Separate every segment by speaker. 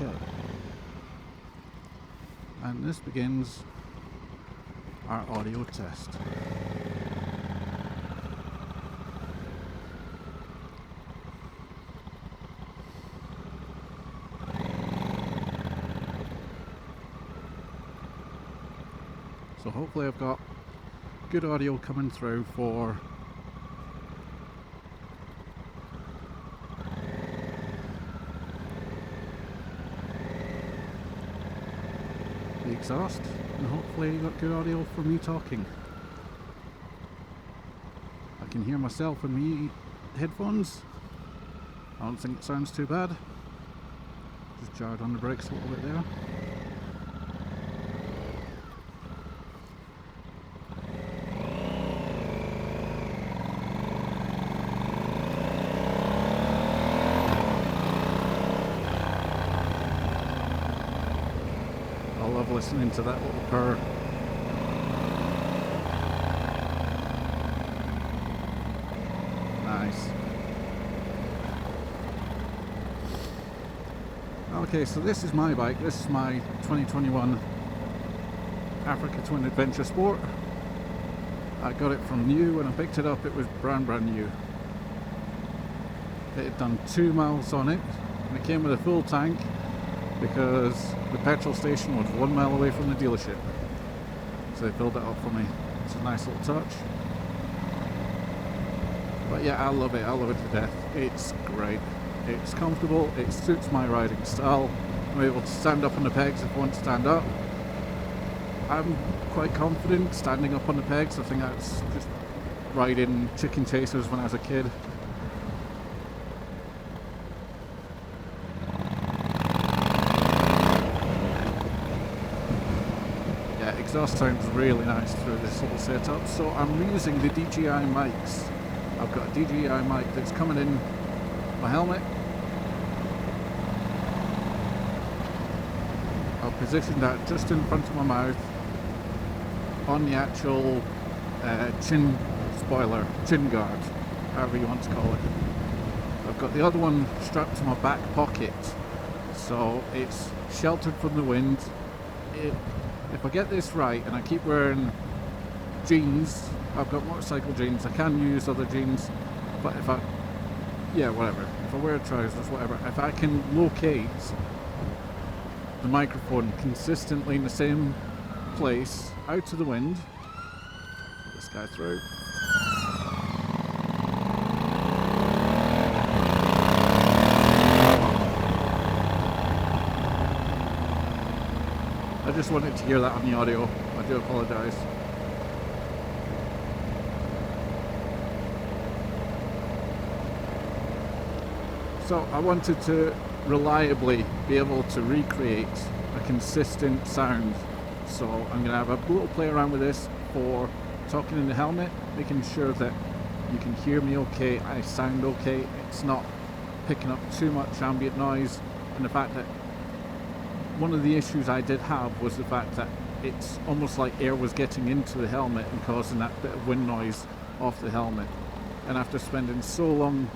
Speaker 1: Okay. And this begins our audio test. So hopefully I've got good audio coming through for the exhaust, and hopefully you got good audio for me talking. I can hear myself in me headphones. I don't think it sounds too bad. Just jarred on the brakes a little bit there. I love listening to that little purr. Nice. Okay, so this is my bike. This is my 2021 Africa Twin Adventure Sport. I got it from new. When I picked it up, it was brand new. It had done 2 miles on it, and it came with a full tank because the petrol station was 1 mile away from the dealership. So they filled it up for me. It's a nice little touch. But yeah, I love it to death. It's great. It's comfortable, it suits my riding style. I'm able to stand up on the pegs if I want to stand up. I'm quite confident standing up on the pegs. I think that's just riding chicken chasers when I was a kid. Yeah, exhaust sounds really nice through this little setup. So I'm using the DJI Mics. I've got a DJI mic that's coming in my helmet. I've positioned that just in front of my mouth on the actual chin spoiler, chin guard, however you want to call it. I've got the other one strapped to my back pocket, so it's sheltered from the wind. If I get this right and I keep wearing jeans, I've got motorcycle jeans, I can use other jeans, but if I wear trousers, whatever, if I can locate the microphone consistently in the same place, out of the wind, put this guy through. I just wanted to hear that on the audio. I do apologise. So I wanted to reliably be able to recreate a consistent sound. So I'm going to have a little play around with this for talking in the helmet, making sure that you can hear me okay, I sound okay, it's not picking up too much ambient noise. And the fact that one of the issues I did have was the fact that it's almost like air was getting into the helmet and causing that bit of wind noise off the helmet. And after spending so long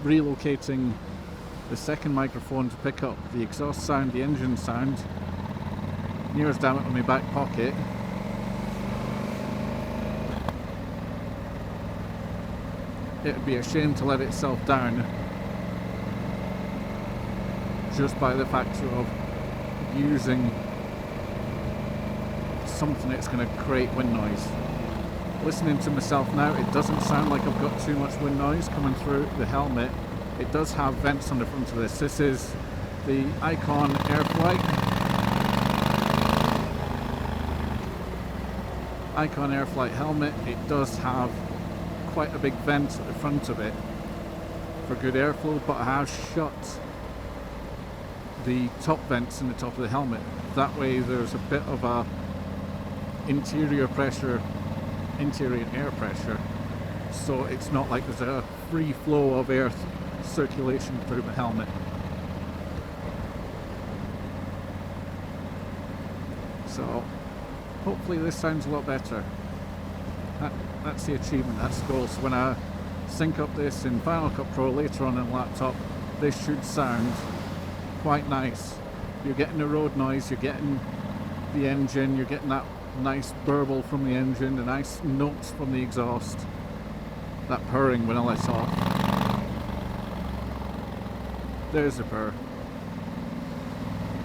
Speaker 1: relocating the second microphone to pick up the exhaust sound, the engine sound, near as damn it on my back pocket, it would be a shame to let itself down just by the factor of using something that's going to create wind noise. Listening to myself now, it doesn't sound like I've got too much wind noise coming through the helmet. It does have vents on the front of this. This is the Icon Airflight helmet. It does have quite a big vent at the front of it for good airflow, but I have shut the top vents in the top of the helmet. That way there's a bit of a interior air pressure, so it's not like there's a free flow of air circulation through the helmet. So hopefully this sounds a lot better. That's the achievement, that's the goal. So when I sync up this in Final Cut Pro later on in the laptop, this should sound quite nice You're getting the road noise, you're getting the engine, you're getting that nice burble from the engine, the nice notes from the exhaust, that purring when I let off. There's the purr.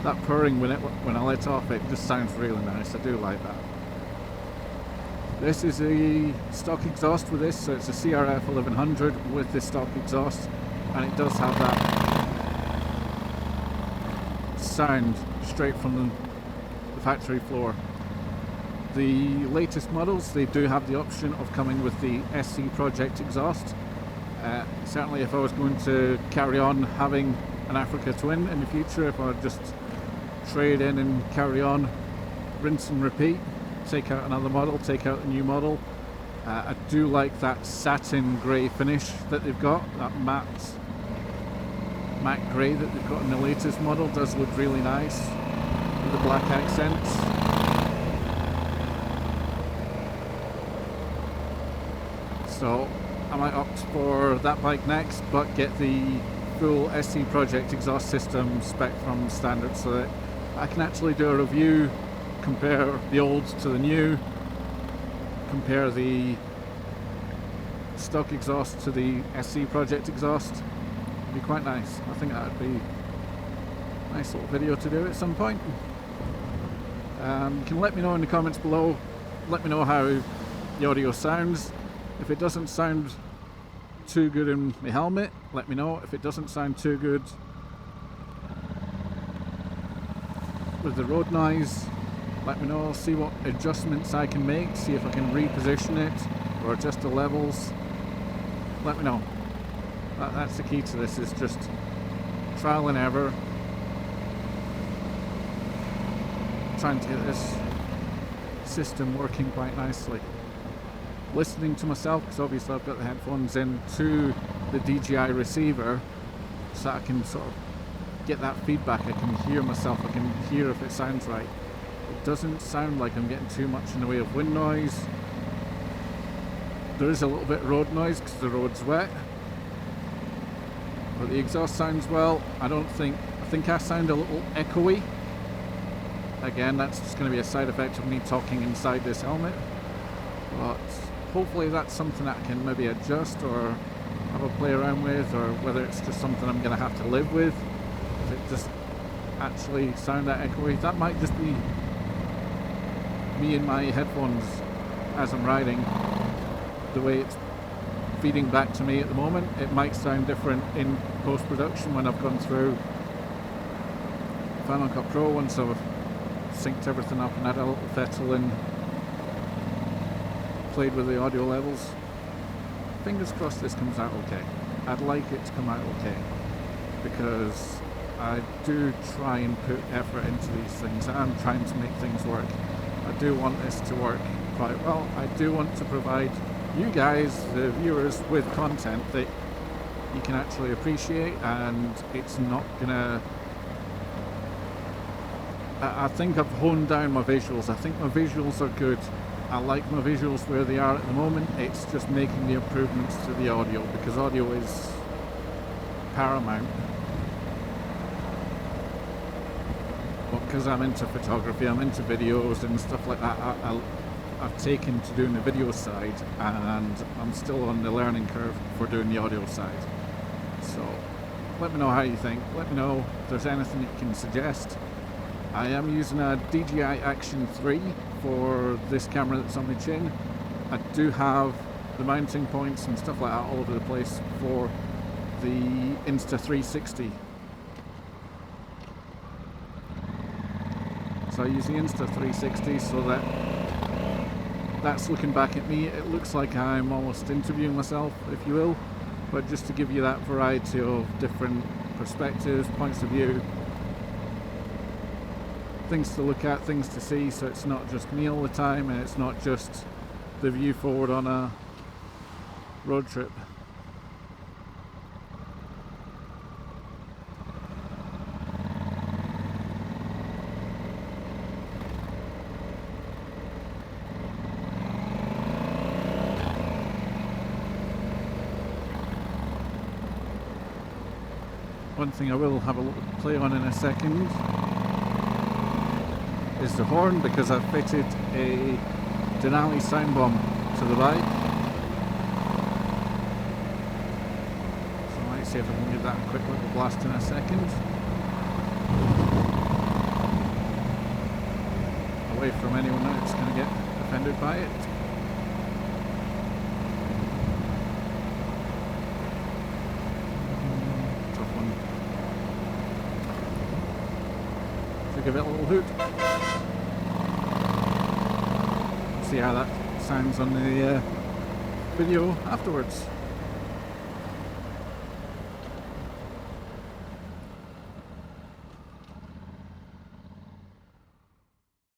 Speaker 1: That purring when I let off, it just sounds really nice. I do like that. This is a stock exhaust with this, so it's a CRF 1100 with the stock exhaust, and it does have that sound straight from the factory floor. The latest models, they do have the option of coming with the SC Project exhaust. Certainly if I was going to carry on having an Africa Twin in the future, if I would just trade in and carry on, rinse and repeat, take out another model, take out a new model. I do like that satin grey finish that they've got, that matte grey that they've got in the latest model. Does look really nice with the black accents. So I might opt for that bike next, but get the full SC Project exhaust system spec from standard, so that I can actually do a review, compare the old to the new, compare the stock exhaust to the SC Project exhaust. It'd be quite nice. I think that would be a nice little video to do at some point. You can let me know in the comments below, let me know how the audio sounds. If it doesn't sound too good in my helmet, let me know. If it doesn't sound too good with the road noise, let me know. See what adjustments I can make, see if I can reposition it or adjust the levels. Let me know. That's the key to this, is just trial and error, trying to get this system working quite nicely. Listening to myself, because obviously I've got the headphones into the DJI receiver, so I can sort of get that feedback. I can hear myself, I can hear if it sounds right. It doesn't sound like I'm getting too much in the way of wind noise. There is a little bit of road noise because the road's wet, but the exhaust sounds well. I think I sound a little echoey. Again, that's just going to be a side effect of me talking inside this helmet, but hopefully that's something that I can maybe adjust or have a play around with, or whether it's just something I'm going to have to live with. If it just actually sound that echoey, that might just be me in my headphones as I'm riding. The way it's feeding back to me at the moment, it might sound different in post-production when I've gone through Final Cut Pro, once I've synced everything up and had a little fettle and played with the audio levels. Fingers crossed this comes out okay. I'd like it to come out okay, because I do try and put effort into these things. I'm trying to make things work. I do want this to work quite well. I do want to provide you guys, the viewers, with content that you can actually appreciate, and it's not gonna... I think I've honed down my visuals. I think my visuals are good. I like my visuals where they are at the moment. It's just making the improvements to the audio, because audio is paramount. But because I'm into photography, I'm into videos and stuff like that, I've taken to doing the video side, and I'm still on the learning curve for doing the audio side. So let me know how you think. Let me know if there's anything you can suggest. I am using a DJI Action 3 for this camera that's on my chin. I do have the mounting points and stuff like that all over the place for the Insta360. So I use the Insta360 so that that's looking back at me. It looks like I'm almost interviewing myself, if you will, but just to give you that variety of different perspectives, points of view, things to look at, things to see, so it's not just me all the time, and it's not just the view forward on a road trip. One thing I will have a little play on in a second is the horn, because I've fitted a Denali sound bomb to the bike. So I might see if I can give that a quick little blast in a second. Away from anyone that's going to get offended by it. Tough one. So give it a little hoot. See how that sounds on the video afterwards.